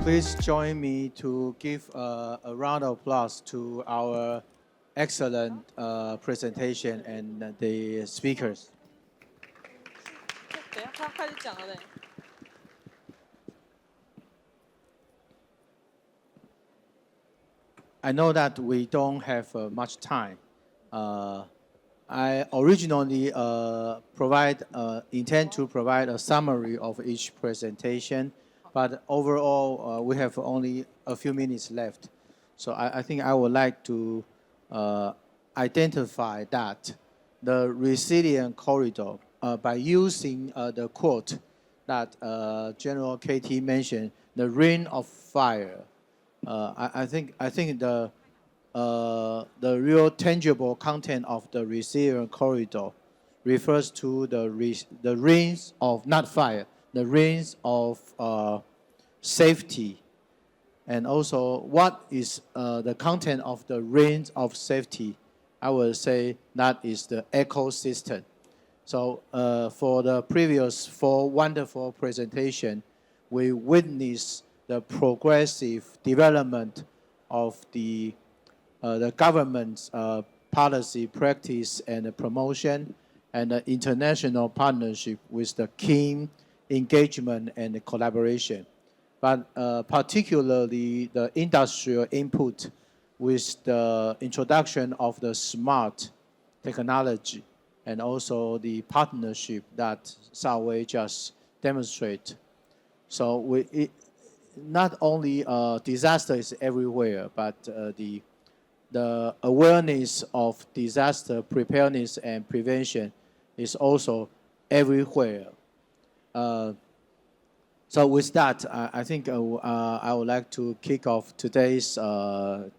Please join me to give a round of applause to our excellent presentation and the speakers. I know that we don't have much time. I originally intend to provide a summary of each presentation, but overall we have only a few minutes left. So I think I would like to identify that the resilient corridor by using the quote that General KT mentioned, the ring of fire. I think the real tangible content of the resilient corridor refers to the rings of, not fire, the rings of safety. And also, what is the content of the rings of safety? I would say that is the ecosystem. So for the previous 4 wonderful presentations, we witnessed the progressive development of the government's policy, practice, and promotion, and the international partnership with the keen engagement and collaboration. But particularly the industrial input with the introduction of the smart technology and also the partnership that Xiaowei just demonstrated. So not only disaster is everywhere, but the awareness of disaster preparedness and prevention is also everywhere. So with that, I think I would like to kick off today's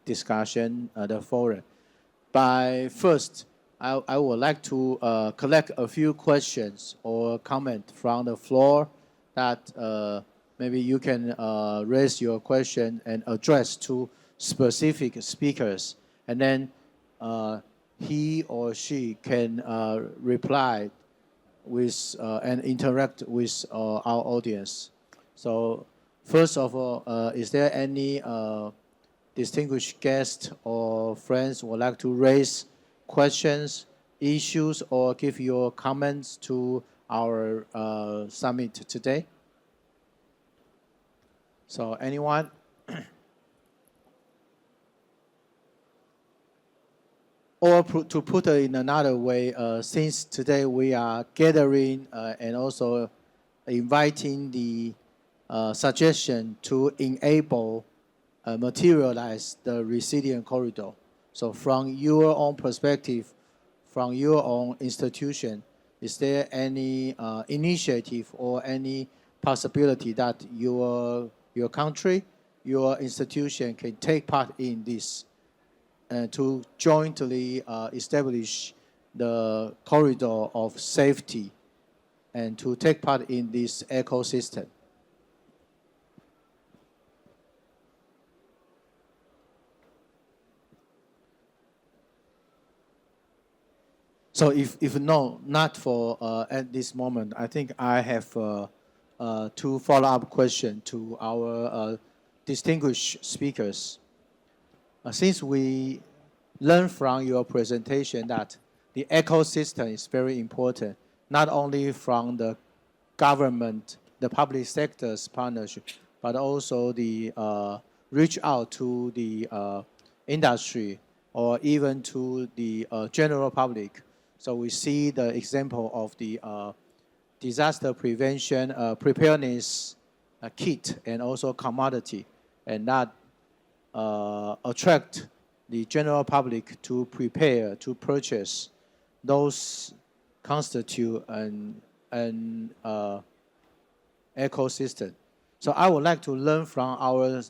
discussion, the forum. By first, I would like to collect a few questions or comments from the floor that maybe you can raise your question and address to specific speakers. And then he or she can reply with and interact with our audience. So first of all, is there any distinguished guest or friends who would like to raise questions, issues, or give your comments to our summit today? So anyone? Or to put it in another way, since today we are gathering and also inviting the suggestion to enable, materialize the resilient corridor. So from your own perspective, from your own institution, is there any initiative or any possibility that your country, your institution can take part in this to jointly establish the corridor of safety and to take part in this ecosystem? So if no, not for at this moment, I think I have 2 follow-up questions to our distinguished speakers. Since we learned from your presentation that the ecosystem is very important, not only from the government, the public sector's partnership, but also the reach out to the industry or even to the general public. So we see the example of the disaster prevention preparedness kit and also commodity, and that attract the general public to prepare, to purchase. Those constitute an ecosystem. So I would like to learn from our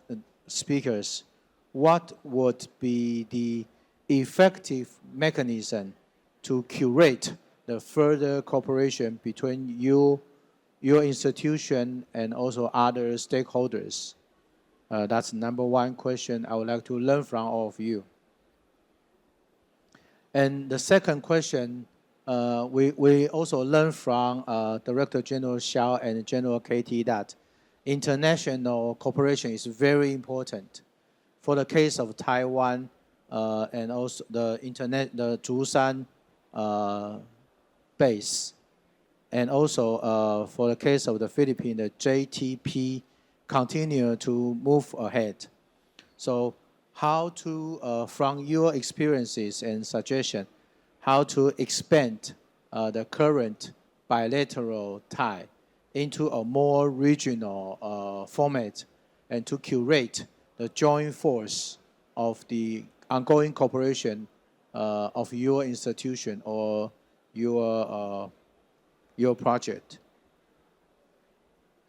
speakers what would be the effective mechanism to curate the further cooperation between your institution and also other stakeholders. That's number 1 question I would like to learn from all of you. And the second question, we also learned from Director General Xiao and General KT that international cooperation is very important. For the case of Taiwan and also the Zhusan base, and also for the case of the Philippines, the JTP continue to move ahead. So how to, from your experiences and suggestion, how to expand the current bilateral tie into a more regional format and to curate the joint force of the ongoing cooperation of your institution or your project.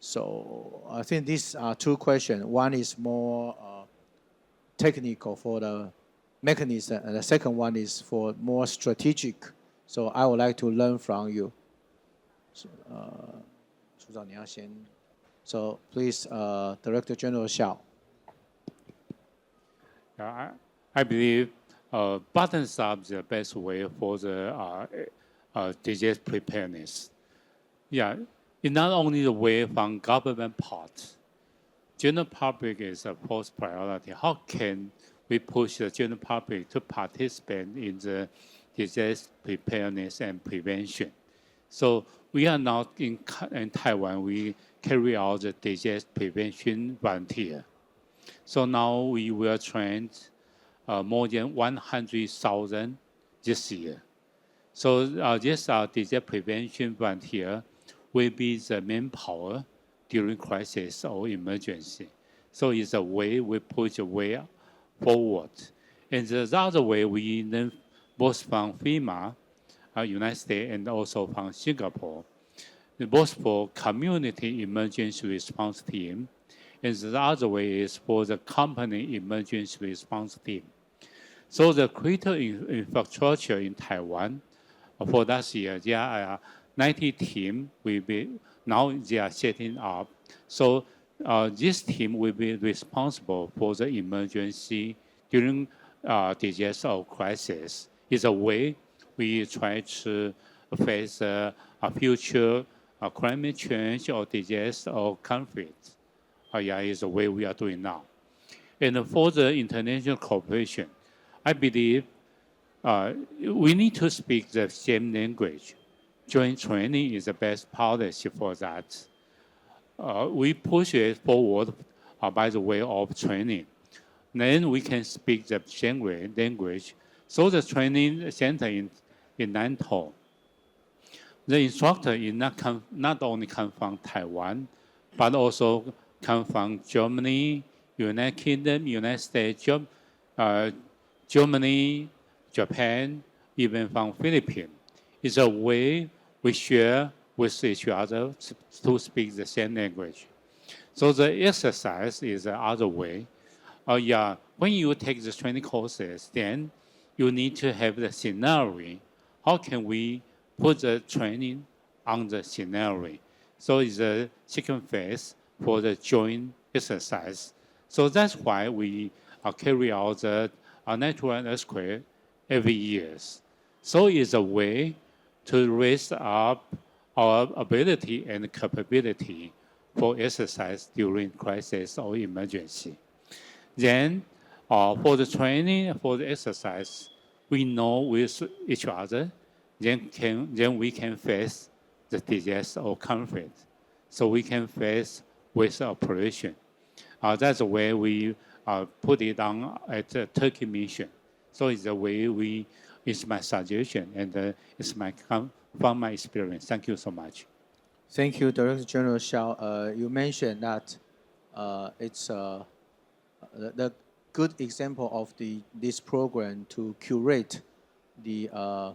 So I think these are two questions. One is more technical for the mechanism, and the second one is for more strategic. So I would like to learn from you. So please, Director General Xiao. I believe bottoms up is the best way for the disaster preparedness. Yeah, it's not only the way from government part. General public is a first priority. How can we push the general public to participate in the disaster preparedness and prevention? So we are now in Taiwan, we carry out the disaster prevention volunteer. So now we will train more than 100,000 this year. So this disaster prevention volunteer will be the manpower during crisis or emergency. So it's a way we push the way forward. And the other way we learn both from FEMA, United States, and also from Singapore, both for community emergency response team, and the other way is for the company emergency response team. So the critical infrastructure in Taiwan, for last year, there are 90 teams will be, now they are setting up. So this team will be responsible for the emergency during disaster or crisis. It's a way we try to face a future climate change or disaster or conflict. Yeah, is the way we are doing now. And for the international cooperation, I believe we need to speak the same language. Joint training is the best policy for that. We push it forward by the way of training. Then we can speak the same language. So the training center in Nantou, the instructor is not only come from Taiwan, but also come from Germany, United Kingdom, United States, Germany, Japan, even from Philippines. It's a way we share with each other to speak the same language. So the exercise is the other way. Yeah, when you take the training courses, then you need to have the scenario. How can we put the training on the scenario? So it's the second phase for the joint exercise. So that's why we carry out the natural earthquake every year. So it's a way to raise up our ability and capability for exercise during crisis or emergency. Then for the training, for the exercise, we know with each other, then we can face the disaster or conflict. So we can face with operation. That's the way we put it on at the Turkey mission. So it's the way it's my suggestion and it's from my experience. Thank you so much. Thank you, Director General Xiao. You mentioned that it's the good example of this program to curate the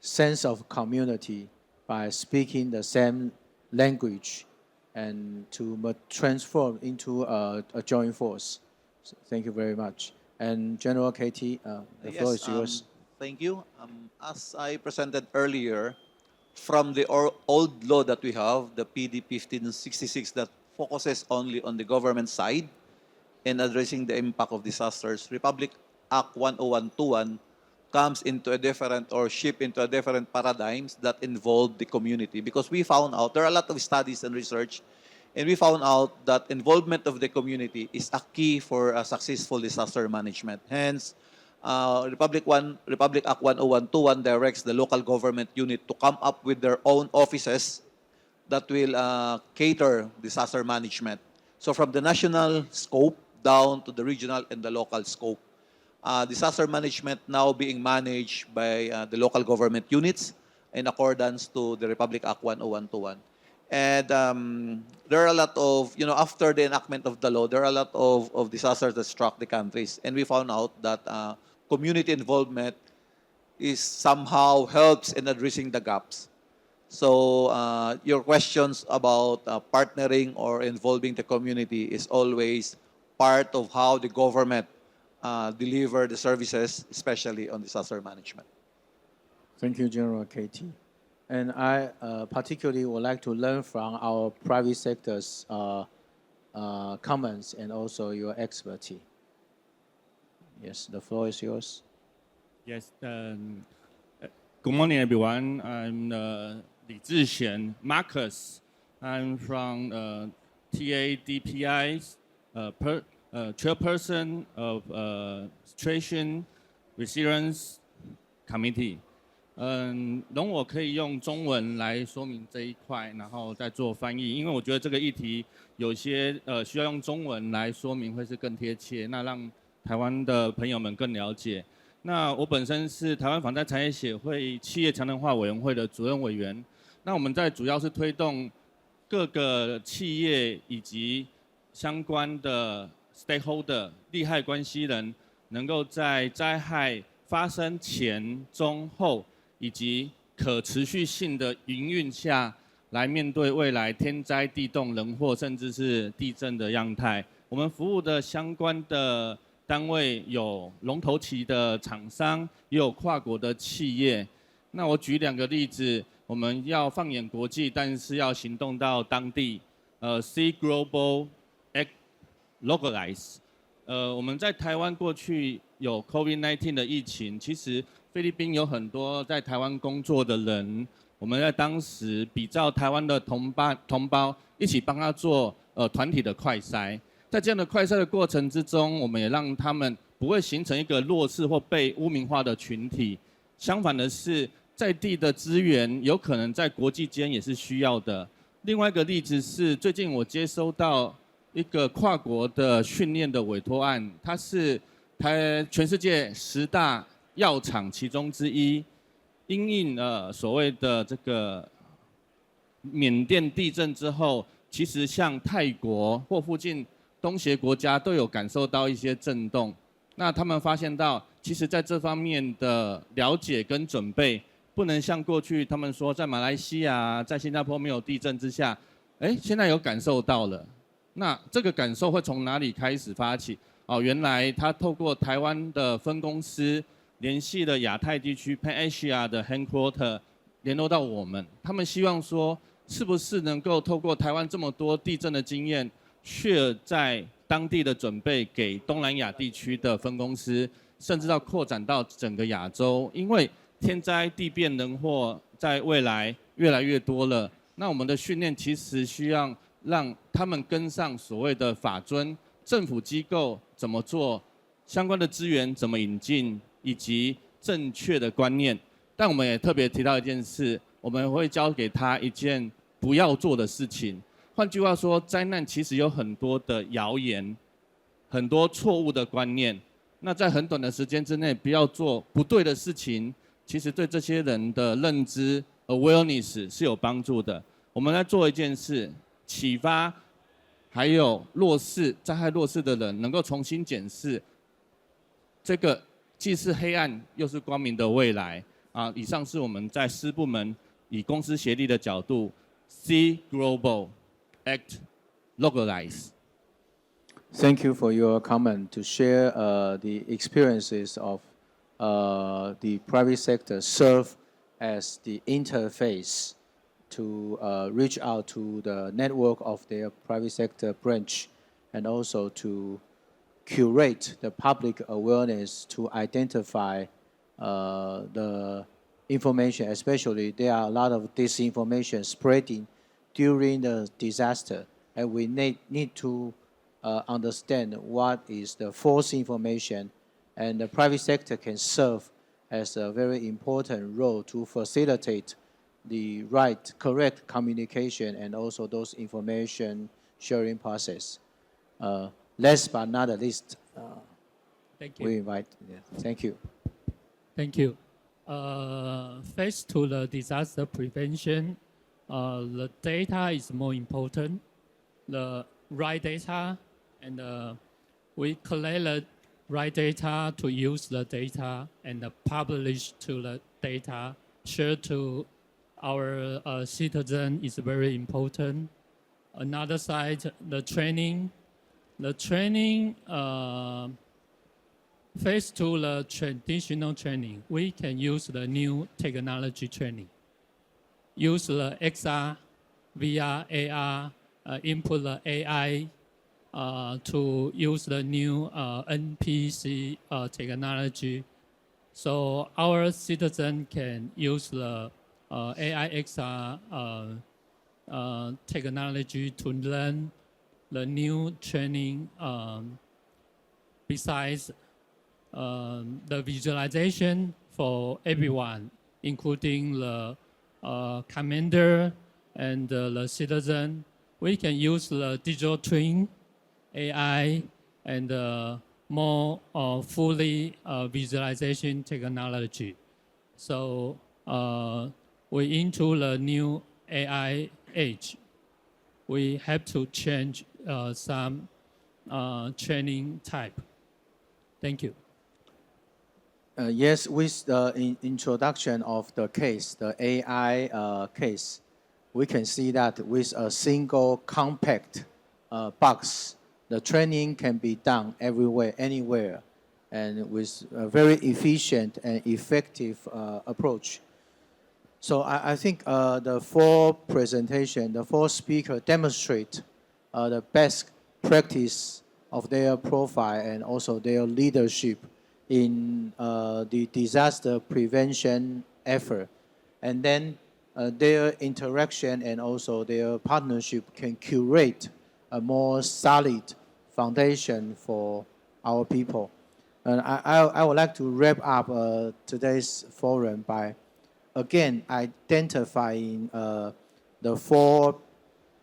sense of community by speaking the same language and to transform into a joint force. So thank you very much. And General KT, the floor is yours. Thank you. As I presented earlier, from the old law that we have, the PD 1566, that focuses only on the government side in addressing the impact of disasters, Republic Act 10121 comes into a different or shift into a different paradigms that involve the community, because we found out there are a lot of studies and research And we found out that involvement of the community is a key for a successful disaster management. Hence, Republic Act 10121 directs the local government unit to come up with their own offices that will cater disaster management. So from the national scope down to the regional and the local scope. Disaster management now being managed by the local government units in accordance to the Republic Act 10121. And there are a lot of, after the enactment of the law, there are a lot of disasters that struck the countries. And we found out that community involvement is somehow helps in addressing the gaps. So your questions about partnering or involving the community is always part of how the government deliver the services, especially on disaster management. Thank you, General KT. And I particularly would like to learn from our private sector's comments and also your expertise. Yes, the floor is yours. Yes, good morning, everyone. I'm Li Zhixian Marcus. I'm from TADPI's chairperson of Situation Resilience Committee. 容我可以用中文来说明这一块，然后再做翻译，因为我觉得这个议题有些需要用中文来说明会是更贴切，那让台湾的朋友们更了解。那我本身是台湾防灾产业协会企业强能化委员会的主任委员。那我们在主要是推动各个企业以及相关的 stakeholder 利害关系人，能够在灾害发生前、中、后，以及可持续性的营运下，来面对未来天灾、地动、人祸，甚至是地震的样态。我们服务的相关的单位有龙头旗的厂商，也有跨国的企业。那我举2个例子，我们要放眼国际，但是要行动到当地。See global, act localize。我们在台湾过去有 COVID-19 的疫情，其实菲律宾有很多在台湾工作的人，我们在当时比照台湾的同胞一起帮他做团体的快筛。在这样的快筛的过程之中，我们也让他们不会形成一个弱势或被污名化的群体。相反的是，在地的资源有可能在国际间也是需要的。另外一个例子是，最近我接收到一个跨国的训练的委托案，它是全世界10大药厂其中之一，因应所谓的这个缅甸地震之后，其实像泰国或附近东协国家都有感受到一些震动。那他们发现到，其实在这方面的了解跟准备，不能像过去他们说在马来西亚、在新加坡没有地震之下，现在有感受到了。那这个感受会从哪里开始发起？原来他透过台湾的分公司联系了亚太地区 Pan Asia 的 Headquarter 联络到我们，他们希望说，是不是能够透过台湾这么多地震的经验，share 在当地的准备给东南亚地区的分公司，甚至到扩展到整个亚洲，因为天灾地变人祸在未来越来越多了。那我们的训练其实需要让他们跟上所谓的法遵，政府机构怎么做，相关的资源怎么引进，以及正确的观念。但我们也特别提到一件事，我们会教给他一件不要做的事情。换句话说，灾难其实有很多的谣言，很多错误的观念。那在很短的时间之内，不要做不对的事情，其实对这些人的认知 awareness 是有帮助的。我们来做一件事，启发还有灾害弱势的人，能够重新检视这个既是黑暗又是光明的未来。以上是我们在师部门以公司协力的角度 ，See global, act localize. Thank you for your comment to share the experiences of the private sector serve as the interface to reach out to the network of their private sector branch and also to curate the public awareness to identify the information, especially there are a lot of disinformation spreading during the disaster. and we need to understand what is the false information, and the private sector can serve as a very important role to facilitate the correct communication and also those information sharing process. Last but not least, Thank you. we invite. Yeah, thank you. Thank you. Thanks to the disaster prevention, the data is more important. The right data, and we collect the right data to use the data and publish to the data, share to our citizen is very important. Another side, the training. The training, face to the traditional training, we can use the new technology training. Use the XR, VR, AR, input the AI to use the new NPC technology. So our citizen can use the AI XR technology to learn the new training. Besides the visualization for everyone, including the commander and the citizen, we can use the digital twin, AI, and more fully visualization technology. So we into the new AI age. We have to change some training type. Thank you. Yes, with the introduction of the case, the AI case, we can see that with a single compact box, the training can be done everywhere, anywhere, and with a very efficient and effective approach. So I think the four speakers demonstrate the best practice of their profile and also their leadership in the disaster prevention effort. And then their interaction and also their partnership can curate a more solid foundation for our people. And I would like to wrap up today's forum by again identifying the four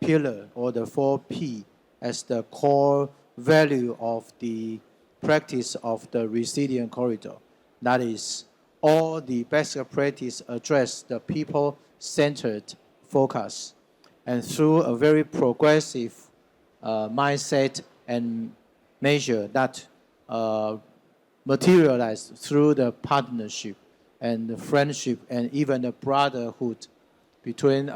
pillars or the 4P as the core value of the practice of the resilient corridor. That is, all the best practice address the people-centered focus, and through a very progressive mindset and measure that materialize through the partnership and the friendship and even the brotherhood between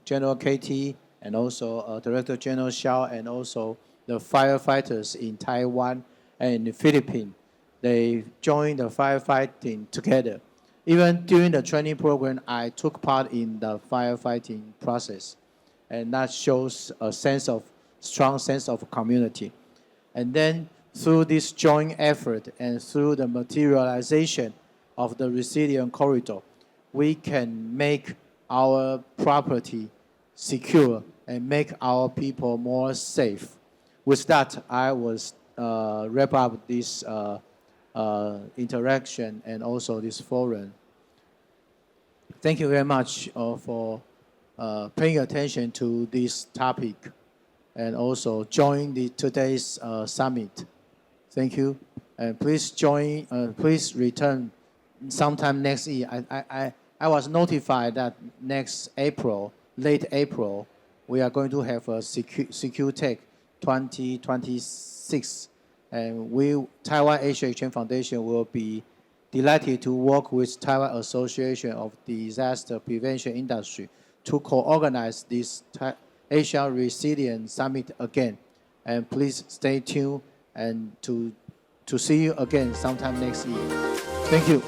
General KT and also Director General Xiao and also the firefighters in Taiwan and in the Philippines. They joined the firefighting together. Even during the training program, I took part in the firefighting process, and that shows a strong sense of community. And then through this joint effort and through the materialization of the resilient corridor, we can make our property secure and make our people more safe. With that, I will wrap up this interaction and also this forum. Thank you very much for paying attention to this topic and also join today's summit. Thank you, and please return sometime next year. I was notified that next April, late April, we are going to have a Secure Tech 2026, and Taiwan Asia Exchange Foundation will be delighted to work with Taiwan Association of Disaster Prevention Industry to co-organize this Asia Resilient Summit again. And please stay tuned and to see you again sometime next year. Thank you.